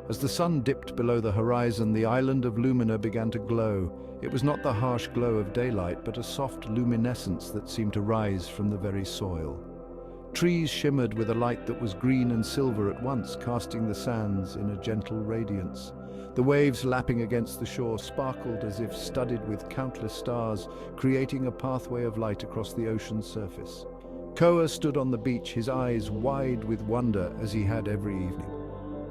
As the sun dipped below the horizon, the island of Lumina began to glow. It was not the harsh glow of daylight, but a soft luminescence that seemed to rise from the very soil. Trees shimmered with a light that was green and silver at once, casting the sands in a gentle radiance. The waves lapping against the shore sparkled as if studded with countless stars, creating a pathway of light across the ocean's surface. Koa stood on the beach, his eyes wide with wonder as he had every evening.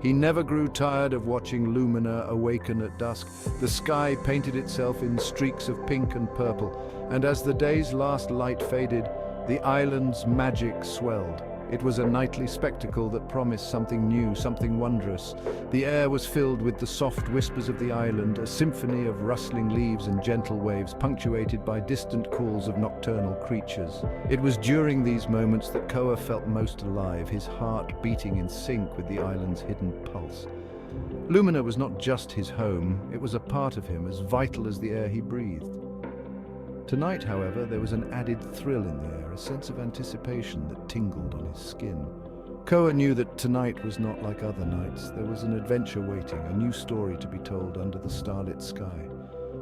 He never grew tired of watching Lumina awaken at dusk. The sky painted itself in streaks of pink and purple, and as the day's last light faded, the island's magic swelled. It was a nightly spectacle that promised something new, something wondrous. The air was filled with the soft whispers of the island, a symphony of rustling leaves and gentle waves, punctuated by distant calls of nocturnal creatures. It was during these moments that Koa felt most alive, his heart beating in sync with the island's hidden pulse. Lumina was not just his home, it was a part of him, as vital as the air he breathed. Tonight, however, there was an added thrill in the air, a sense of anticipation that tingled on his skin. Koa knew that tonight was not like other nights. There was an adventure waiting, a new story to be told under the starlit sky.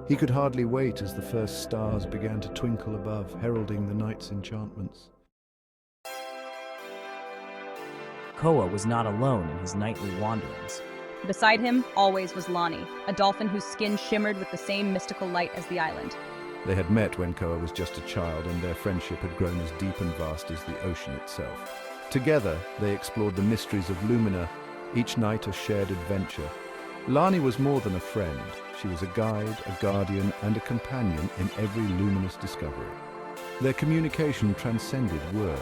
He could hardly wait as the first stars began to twinkle above, heralding the night's enchantments. Koa was not alone in his nightly wanderings. Beside him always was Lani, a dolphin whose skin shimmered with the same mystical light as the island. They had met when Koa was just a child, and their friendship had grown as deep and vast as the ocean itself. Together, they explored the mysteries of Lumina, each night a shared adventure. Lani was more than a friend. She was a guide, a guardian, and a companion in every luminous discovery. Their communication transcended words,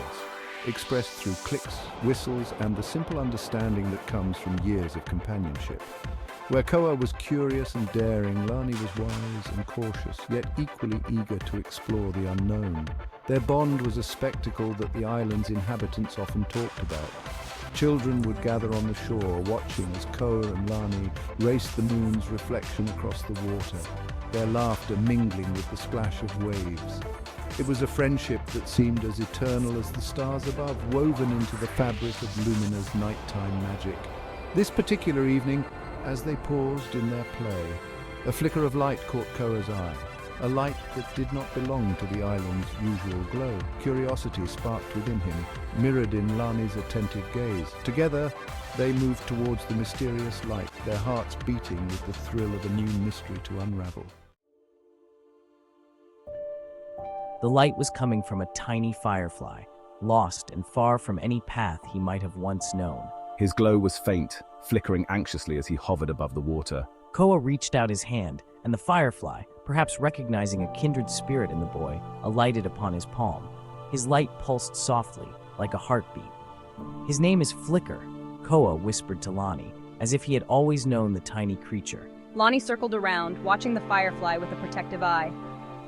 expressed through clicks, whistles, and the simple understanding that comes from years of companionship. Where Koa was curious and daring, Lani was wise and cautious, yet equally eager to explore the unknown. Their bond was a spectacle that the island's inhabitants often talked about. Children would gather on the shore, watching as Koa and Lani raced the moon's reflection across the water, their laughter mingling with the splash of waves. It was a friendship that seemed as eternal as the stars above, woven into the fabric of Lumina's nighttime magic. This particular evening, as they paused in their play, a flicker of light caught Koa's eye, a light that did not belong to the island's usual glow. Curiosity sparked within him, mirrored in Lani's attentive gaze. Together, they moved towards the mysterious light, their hearts beating with the thrill of a new mystery to unravel. The light was coming from a tiny firefly, lost and far from any path he might have once known. His glow was faint, flickering anxiously as he hovered above the water. Koa reached out his hand, and the firefly, perhaps recognizing a kindred spirit in the boy, alighted upon his palm. His light pulsed softly, like a heartbeat. "His name is Flicker," Koa whispered to Lani, as if he had always known the tiny creature. Lani circled around, watching the firefly with a protective eye.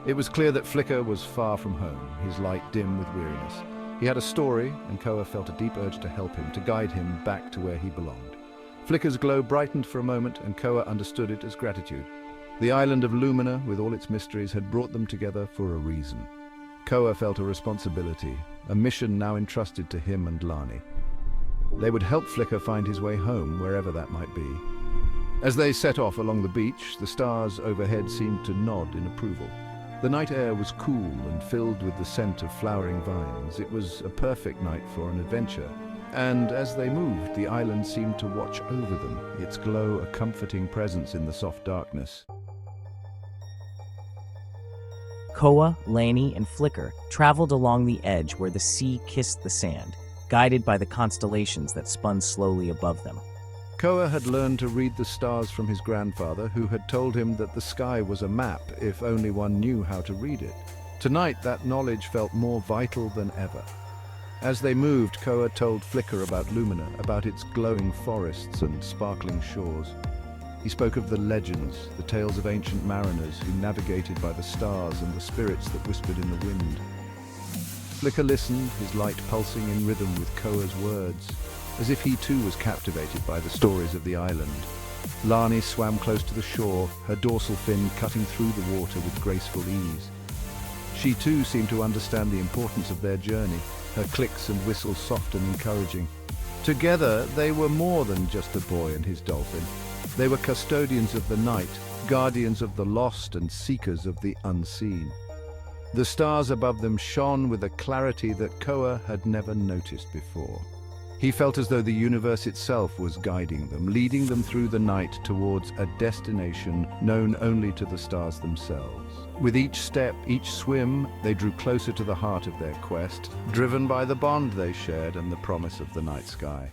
It was clear that Flicker was far from home, his light dim with weariness. He had a story, and Koa felt a deep urge to help him, to guide him back to where he belonged. Flicker's glow brightened for a moment, and Koa understood it as gratitude. The island of Lumina, with all its mysteries, had brought them together for a reason. Koa felt a responsibility, a mission now entrusted to him and Lani. They would help Flicker find his way home, wherever that might be. As they set off along the beach, the stars overhead seemed to nod in approval. The night air was cool and filled with the scent of flowering vines. It was a perfect night for an adventure. And as they moved, the island seemed to watch over them, its glow a comforting presence in the soft darkness. Koa, Lani, and Flicker traveled along the edge where the sea kissed the sand, guided by the constellations that spun slowly above them. Koa had learned to read the stars from his grandfather, who had told him that the sky was a map if only one knew how to read it. Tonight, that knowledge felt more vital than ever. As they moved, Koa told Flicker about Lumina, about its glowing forests and sparkling shores. He spoke of the legends, the tales of ancient mariners who navigated by the stars and the spirits that whispered in the wind. Flicker listened, his light pulsing in rhythm with Koa's words, as if he too was captivated by the stories of the island. Lani swam close to the shore, her dorsal fin cutting through the water with graceful ease. She too seemed to understand the importance of their journey, her clicks and whistles soft and encouraging. Together, they were more than just a boy and his dolphin. They were custodians of the night, guardians of the lost and seekers of the unseen. The stars above them shone with a clarity that Koa had never noticed before. He felt as though the universe itself was guiding them, leading them through the night towards a destination known only to the stars themselves. With each step, each swim, they drew closer to the heart of their quest, driven by the bond they shared and the promise of the night sky.